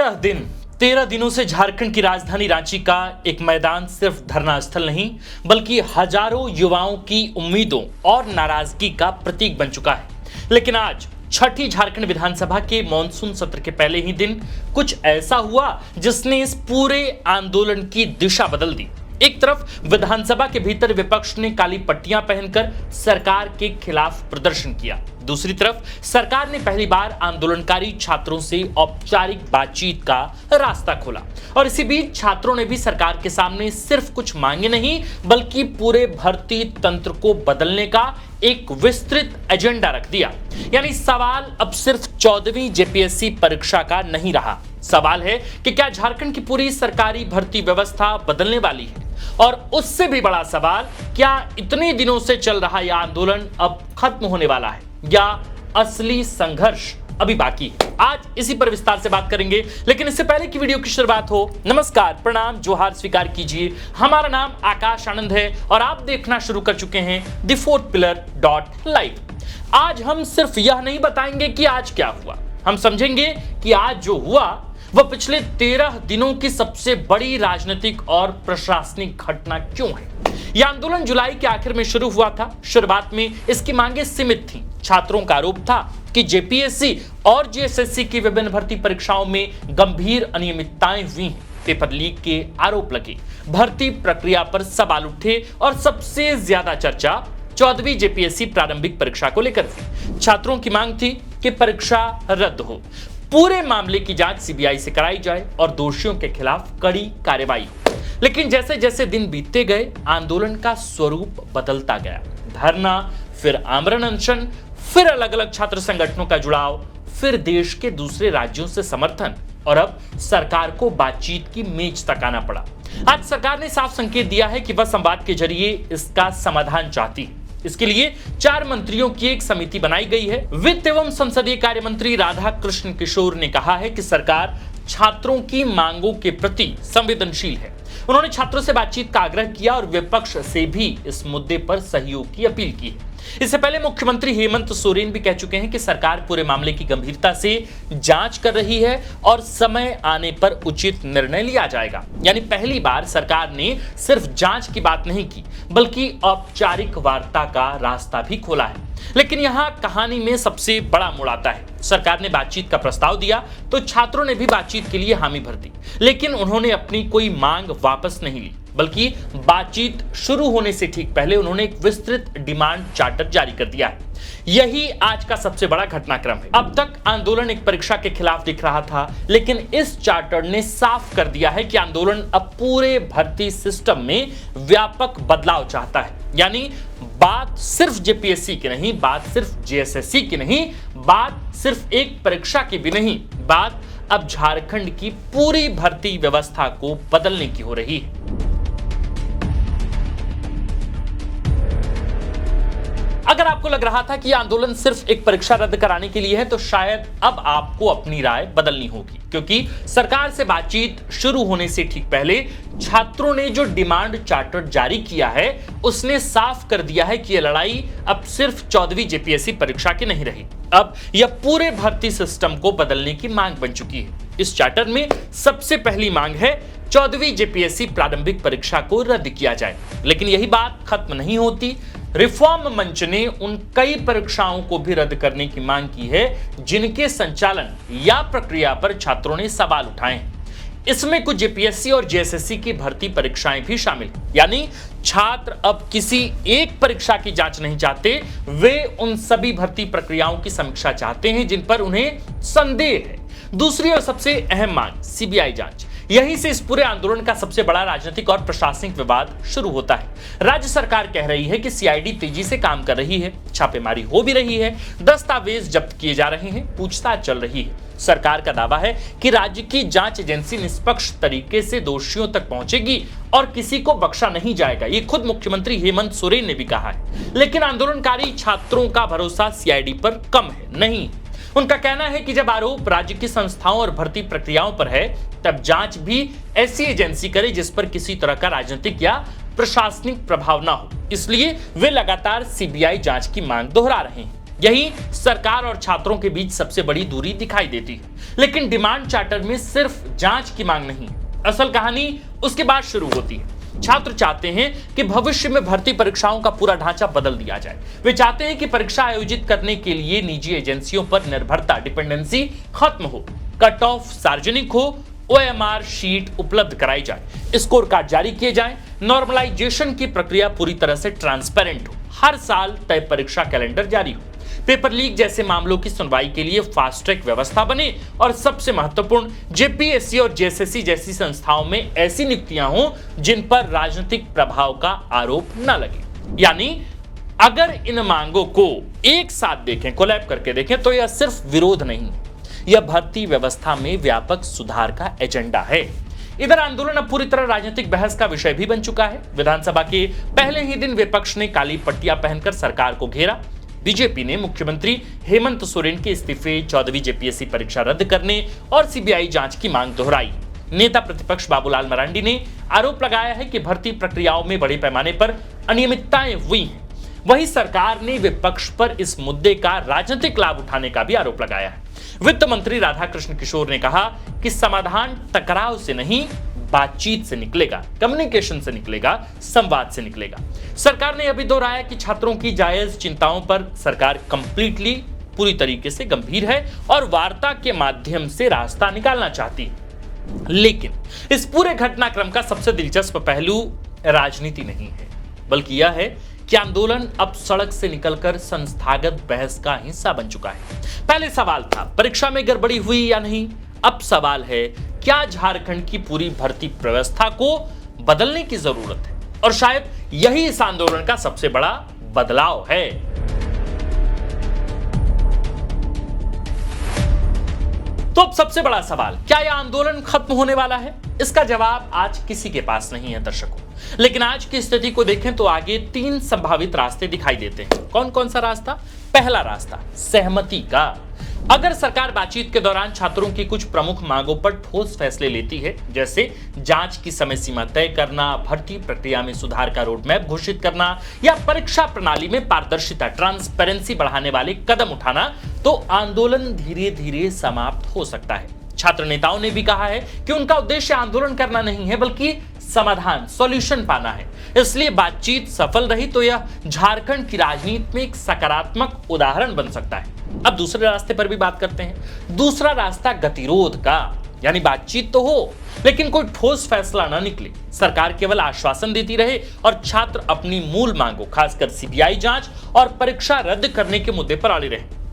तेरह दिनों से झारखंड की राजधानी रांची का एक मैदान सिर्फ धरना स्थल नहीं बल्कि हजारों युवाओं की उम्मीदों और नाराजगी का प्रतीक बन चुका है। लेकिन आज छठी झारखंड विधानसभा के मॉनसून सत्र के पहले ही दिन कुछ ऐसा हुआ जिसने इस पूरे आंदोलन की दिशा बदल दी। एक तरफ विधानसभा के भीतर विपक्ष ने काली पट्टियां पहनकर सरकार के खिलाफ प्रदर्शन किया, दूसरी तरफ सरकार ने पहली बार आंदोलनकारी छात्रों से औपचारिक बातचीत का रास्ता खोला और इसी बीच छात्रों ने भी सरकार के सामने सिर्फ कुछ मांगे नहीं बल्कि पूरे भर्ती तंत्र को बदलने का एक विस्तृत एजेंडा रख दिया। यानी सवाल अब सिर्फ 14वीं जेपीएससी परीक्षा का नहीं रहा, सवाल है कि क्या झारखंड की पूरी सरकारी भर्ती व्यवस्था बदलने वाली है, और उससे भी बड़ा सवाल क्या इतने दिनों से चल रहा यह आंदोलन अब खत्म होने वाला है या असली संघर्ष अभी बाकी है। आज इसी पर विस्तार से बात करेंगे, लेकिन इससे पहले कि वीडियो की शुरुआत हो, नमस्कार, प्रणाम, जोहार स्वीकार कीजिए। हमारा नाम आकाश आनंद है और आप देखना शुरू कर चुके हैं द फोर्थ पिलर .लाइव। आज हम सिर्फ यह नहीं बताएंगे कि आज क्या हुआ, हम समझेंगे कि आज जो हुआ वह पिछले 13 दिनों की सबसे बड़ी राजनीतिक और प्रशासनिक घटना क्यों है। यह आंदोलन जुलाई के आखिर में शुरू हुआ था। शुरुआत में इसकी मांगे सीमित थीं। छात्रों का आरोप था कि जेपीएससी और जेएसएससी की विभिन्न भर्ती परीक्षाओं में गंभीर अनियमितताएं हुई हैं। पेपर लीक के आरोप लगे, भर्ती प्रक्रिया पर सवाल उठे और सबसे ज्यादा चर्चा 14वीं जेपीएससी प्रारंभिक परीक्षा को लेकर थी। छात्रों की मांग थी कि परीक्षा रद्द हो, पूरे मामले की जांच सीबीआई से कराई जाए और दोषियों के खिलाफ कड़ी कार्रवाई हो। लेकिन जैसे जैसे दिन बीतते गए आंदोलन का स्वरूप बदलता गया। धरना, फिर आमरण अनशन, फिर अलग अलग छात्र संगठनों का जुड़ाव, फिर देश के दूसरे राज्यों से समर्थन और अब सरकार को बातचीत की मेज तक आना पड़ा। आज सरकार ने साफ संकेत दिया है कि वह संवाद के जरिए इसका समाधान चाहती है। इसके लिए 4 मंत्रियों की एक समिति बनाई गई है। वित्त एवं संसदीय कार्य मंत्री राधाकृष्ण किशोर ने कहा है कि सरकार छात्रों की मांगों के प्रति संवेदनशील है। उन्होंने छात्रों से बातचीत का आग्रह किया और विपक्ष से भी इस मुद्दे पर सहयोग की अपील की है। इससे पहले मुख्यमंत्री हेमंत सोरेन भी कह चुके हैं कि सरकार पूरे मामले की गंभीरता से जांच कर रही है और समय आने पर उचित निर्णय लिया जाएगा। यानी पहली बार सरकार ने सिर्फ जांच की बात नहीं की बल्कि औपचारिक वार्ता का रास्ता भी खोला है। लेकिन यहाँ कहानी में सबसे बड़ा मोड़ आता है। सरकार ने बातचीत का प्रस्ताव दिया तो छात्रों ने भी बातचीत के लिए हामी भर दी, लेकिन उन्होंने अपनी कोई मांग वापस नहीं ली, बल्कि बातचीत शुरू होने से ठीक पहले उन्होंने एक विस्तृत डिमांड चार्टर जारी कर दिया है। यही आज का सबसे बड़ा घटनाक्रम है। अब तक आंदोलन एक परीक्षा के खिलाफ दिख रहा था, लेकिन इस चार्टर ने साफ कर दिया है कि आंदोलन अब पूरे भर्ती सिस्टम में व्यापक बदलाव चाहता है। यानी बात सिर्फ जेपीएससी की नहीं, बात सिर्फ जेएसएससी की नहीं, बात सिर्फ एक परीक्षा की भी नहीं, बात अब झारखंड की पूरी भर्ती व्यवस्था को बदलने की हो रही है। अगर आपको लग रहा था कि यह आंदोलन सिर्फ एक परीक्षा रद्द कराने के लिए है तो शायद अब आपको अपनी राय बदलनी होगी, क्योंकि सरकार से बातचीत शुरू होने से ठीक पहले छात्रों ने जो डिमांड चार्टर जारी किया है उसने साफ कर दिया है कि यह लड़ाई अब सिर्फ 14वीं जेपीएससी परीक्षा की नहीं रही, अब यह पूरे भर्ती सिस्टम को बदलने की मांग बन चुकी है। इस चार्टर में सबसे पहली मांग है 14वीं जेपीएससी प्रारंभिक परीक्षा को रद्द किया जाए। लेकिन यही बात खत्म नहीं होती। रिफॉर्म मंच ने उन कई परीक्षाओं को भी रद्द करने की मांग की है जिनके संचालन या प्रक्रिया पर छात्रों ने सवाल उठाए हैं। इसमें कुछ जेपीएससी और जेएसएससी की भर्ती परीक्षाएं भी शामिल, यानी छात्र अब किसी एक परीक्षा की जांच नहीं चाहते, वे उन सभी भर्ती प्रक्रियाओं की समीक्षा चाहते हैं जिन पर उन्हें संदेह है। दूसरी और सबसे अहम मांग सीबीआई जांच। यहीं से इस पूरे आंदोलन का सबसे बड़ा राजनीतिक और प्रशासनिक विवाद शुरू होता है। राज्य सरकार कह रही है कि सीआईडी तेजी से काम कर रही है, छापेमारी हो भी रही है, दस्तावेज जब्त किए जा रहे हैं, पूछताछ चल रही है। सरकार का दावा है कि राज्य की जांच एजेंसी निष्पक्ष तरीके से दोषियों तक पहुंचेगी और किसी को बख्शा नहीं जाएगा, ये खुद मुख्यमंत्री हेमंत सोरेन ने भी कहा है। लेकिन आंदोलनकारी छात्रों का भरोसा सीआईडी पर कम है, नहीं। उनका कहना है कि जब आरोप राज्य की संस्थाओं और भर्ती प्रक्रियाओं पर है तब जांच भी ऐसी एजेंसी करे जिस पर किसी तरह का राजनीतिक या प्रशासनिक प्रभाव ना हो। इसलिए वे लगातार सीबीआई जांच की मांग दोहरा रहे हैं। यही सरकार और छात्रों के बीच सबसे बड़ी दूरी दिखाई देती है। लेकिन डिमांड चार्टर में सिर्फ जांच की मांग नहीं, असल कहानी उसके बाद शुरू होती है। छात्र चाहते हैं कि भविष्य में भर्ती परीक्षाओं का पूरा ढांचा बदल दिया जाए। वे चाहते हैं कि परीक्षा आयोजित करने के लिए निजी एजेंसियों पर निर्भरता, डिपेंडेंसी खत्म हो, कट ऑफ सार्वजनिक हो, ओएमआर शीट उपलब्ध कराई जाए, स्कोर कार्ड जारी किए जाएं, नॉर्मलाइजेशन की प्रक्रिया पूरी तरह से ट्रांसपेरेंट हो, हर साल तय परीक्षा कैलेंडर जारी हो, पेपर लीक जैसे मामलों की सुनवाई के लिए फास्ट ट्रैक व्यवस्था बने और सबसे महत्वपूर्ण, जेपीएससी और जेएसएससी जैसी संस्थाओं में ऐसी नियुक्तियां हों जिन पर राजनीतिक प्रभाव का आरोप न लगे। यानी अगर इन मांगों को एक साथ देखें, कोलैब करके देखें, तो यह सिर्फ विरोध नहीं, यह भर्ती व्यवस्था में व्यापक सुधार का एजेंडा है। इधर आंदोलन अब पूरी तरह राजनीतिक बहस का विषय भी बन चुका है। विधानसभा के पहले ही दिन विपक्ष ने काली पट्टियां पहनकर सरकार को घेरा। बीजेपी ने मुख्यमंत्री हेमंत सोरेन के इस्तीफे, 14वीं जेपीएससी परीक्षा रद्द करने और सीबीआई जांच की मांग दोहराई। नेता प्रतिपक्ष बाबूलाल मरांडी ने आरोप लगाया है कि भर्ती प्रक्रियाओं में बड़े पैमाने पर अनियमितताएं हुई हैं। वहीं सरकार ने विपक्ष पर इस मुद्दे का राजनीतिक लाभ उठाने का भी आरोप लगाया है। वित्त मंत्री राधाकृष्ण किशोर ने कहा कि समाधान टकराव से नहीं, बातचीत से निकलेगा, कम्युनिकेशन से निकलेगा, संवाद से निकलेगा। सरकार ने अभी दोहराया कि छात्रों की जायज चिंताओं पर सरकार कंप्लीटली, पूरी तरीके से गंभीर है और वार्ता के माध्यम से रास्ता निकालना चाहती है। लेकिन इस पूरे घटनाक्रम का सबसे दिलचस्प पहलू राजनीति नहीं है, बल्कि यह है कि आंदोलन अब सड़क से निकलकर संस्थागत बहस का हिस्सा बन चुका है। पहले सवाल था परीक्षा में गड़बड़ी हुई या नहीं, अब सवाल है क्या झारखंड की पूरी भर्ती व्यवस्था को बदलने की जरूरत है, और शायद यही इस आंदोलन का सबसे बड़ा बदलाव है। तो अब सबसे बड़ा सवाल, क्या यह आंदोलन खत्म होने वाला है? इसका जवाब आज किसी के पास नहीं है दर्शकों, लेकिन आज की स्थिति को देखें तो आगे 3 संभावित रास्ते दिखाई देते हैं। कौन कौन सा रास्ता? पहला रास्ता सहमति का। अगर सरकार बातचीत के दौरान छात्रों की कुछ प्रमुख मांगों पर ठोस फैसले लेती है, जैसे जांच की समय सीमा तय करना, भर्ती प्रक्रिया में सुधार का रोडमैप घोषित करना या परीक्षा प्रणाली में पारदर्शिता, ट्रांसपेरेंसी बढ़ाने वाले कदम उठाना, तो आंदोलन धीरे धीरे समाप्त हो सकता है। छात्र नेताओं ने भी कहा है कि उनका उद्देश्य आंदोलन करना नहीं है, बल्कि समाधान, सॉल्यूशन पाना है। इसलिए बातचीत सफल रही तो यह झारखंड की राजनीति में एक सकारात्मक उदाहरण बन सकता है। अब दूसरे रास्ते पर भी बात करते हैं। दूसरा रास्ता गतिरोध का, यानी बातचीत तो हो लेकिन कोई ठोस फैसला ना निकले, सरकार केवल आश्वासन देती रहे और छात्र अपनी मूल मांगों, खासकर सीबीआई जांच और परीक्षा रद्द करने के मुद्दे पर अड़े रहे।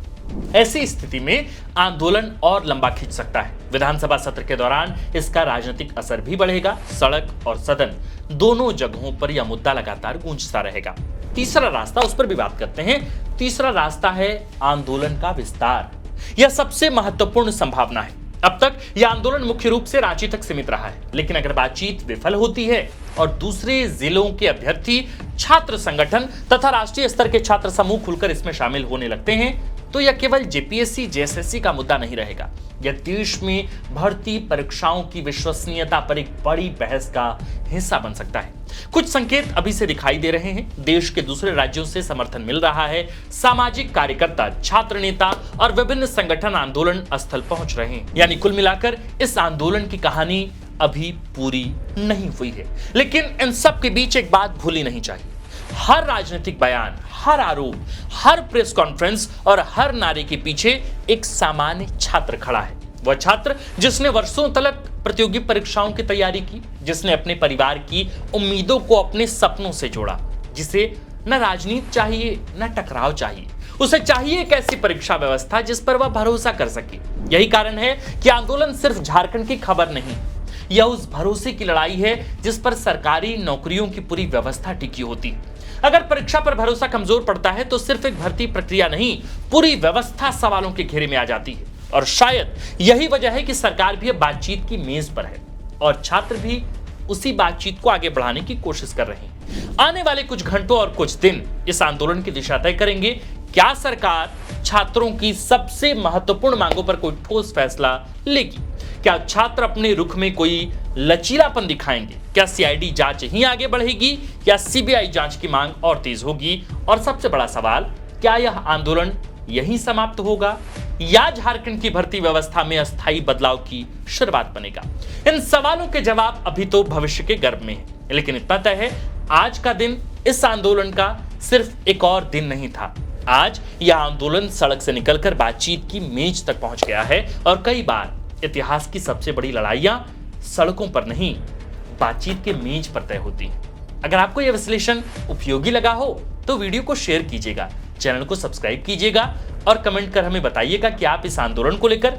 ऐसी स्थिति में आंदोलन और लंबा खिंच सकता है। विधानसभा सत्र के दौरान इसका राजनीतिक असर भी बढ़ेगा। सड़क और सदन दोनों जगहों पर यह मुद्दा लगातार गूंजता रहेगा। तीसरा रास्ता, उस पर भी बात करते हैं। तीसरा रास्ता है आंदोलन का विस्तार। यह सबसे महत्वपूर्ण संभावना है। अब तक यह आंदोलन मुख्य रूप से रांची तक सीमित रहा है, लेकिन अगर बातचीत विफल होती है और दूसरे जिलों के अभ्यर्थी, छात्र संगठन तथा राष्ट्रीय स्तर के छात्र समूह खुलकर इसमें शामिल होने लगते हैं, तो यह केवल जेपीएससी, जेएसएससी का मुद्दा नहीं रहेगा। यह देश में भर्ती परीक्षाओं की विश्वसनीयता पर एक बड़ी बहस का हिस्सा बन सकता है। कुछ संकेत अभी से दिखाई दे रहे हैं। देश के दूसरे राज्यों से समर्थन मिल रहा है। सामाजिक कार्यकर्ता, छात्र नेता और विभिन्न संगठन आंदोलन स्थल पहुंच रहे हैं। यानी कुल मिलाकर इस आंदोलन की कहानी अभी पूरी नहीं हुई है। लेकिन इन सब के बीच एक बात भूलनी नहीं चाहिए। हर राजनीतिक बयान, हर आरोप, हर प्रेस कॉन्फ्रेंस और हर नारे के पीछे एक सामान्य छात्र खड़ा है। वह छात्र जिसने वर्षों तक प्रतियोगी परीक्षाओं की तैयारी की, जिसने अपने परिवार की उम्मीदों को अपने सपनों से जोड़ा, जिसे न राजनीति चाहिए न टकराव चाहिए। उसे चाहिए एक ऐसी परीक्षा व्यवस्था जिस पर वह भरोसा कर सके। यही कारण है कि आंदोलन सिर्फ झारखंड की खबर नहीं, यह उस भरोसे की लड़ाई है जिस पर सरकारी नौकरियों की पूरी व्यवस्था टिकी होती है। अगर परीक्षा पर भरोसा कमजोर पड़ता है तो सिर्फ एक भर्ती प्रक्रिया नहीं, पूरी व्यवस्था सवालों के घेरे में आ जाती है। और शायद यही वजह है कि सरकार भी अब बातचीत की मेज पर है और छात्र भी उसी बातचीत को आगे बढ़ाने की कोशिश कर रहे हैं। आने वाले कुछ घंटों और कुछ दिन इस आंदोलन की दिशा तय करेंगे। क्या सरकार छात्रों की सबसे महत्वपूर्ण मांगों पर कोई ठोस फैसला लेगी? क्या छात्र अपने रुख में कोई लचीलापन दिखाएंगे? क्या सीआईडी जांच ही आगे बढ़ेगी या सीबीआई जांच की मांग और तेज होगी? और सबसे बड़ा सवाल, क्या यह आंदोलन यहीं समाप्त होगा या झारखंड की भर्ती व्यवस्था में अस्थायी बदलाव की शुरुआत बनेगा? इन सवालों के जवाब अभी तो भविष्य के गर्भ में है, लेकिन इतना तय है, आज का दिन इस आंदोलन का सिर्फ एक और दिन नहीं था। आज यह आंदोलन सड़क से निकलकर बातचीत की मेज तक पहुंच गया है और कई बार इतिहास की सबसे बड़ी लड़ाइयां सड़कों पर नहीं, बातचीत के मेज पर तय होती हैं। अगर आपको यह विश्लेषण उपयोगी लगा हो तो वीडियो को शेयर कीजिएगा, चैनल को सब्सक्राइब कीजिएगा और कमेंट कर हमें बताइएगा कि आप इस आंदोलन को लेकर,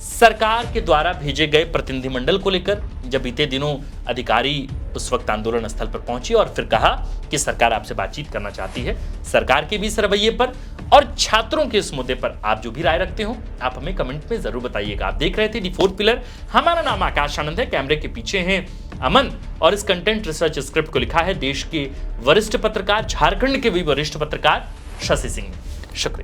सरकार के द्वारा भेजे गए प्रतिनिधिमंडल को लेकर, जब बीते दिनों अधिकारी उस वक्त आंदोलन स्थल पर पहुंचे और फिर कहा कि सरकार आपसे बातचीत करना चाहती है, सरकार के भी इस रवैये पर और छात्रों के इस मुद्दे पर आप जो भी राय रखते हो आप हमें कमेंट में जरूर बताइएगा। आप देख रहे थे दी फोर्थ पिलर। हमारा नाम आकाश आनंद है, कैमरे के पीछे हैं अमन और इस कंटेंट रिसर्च स्क्रिप्ट को लिखा है देश के वरिष्ठ पत्रकार, झारखंड के भी वरिष्ठ पत्रकार शशि सिंह ने। शुक्रिया।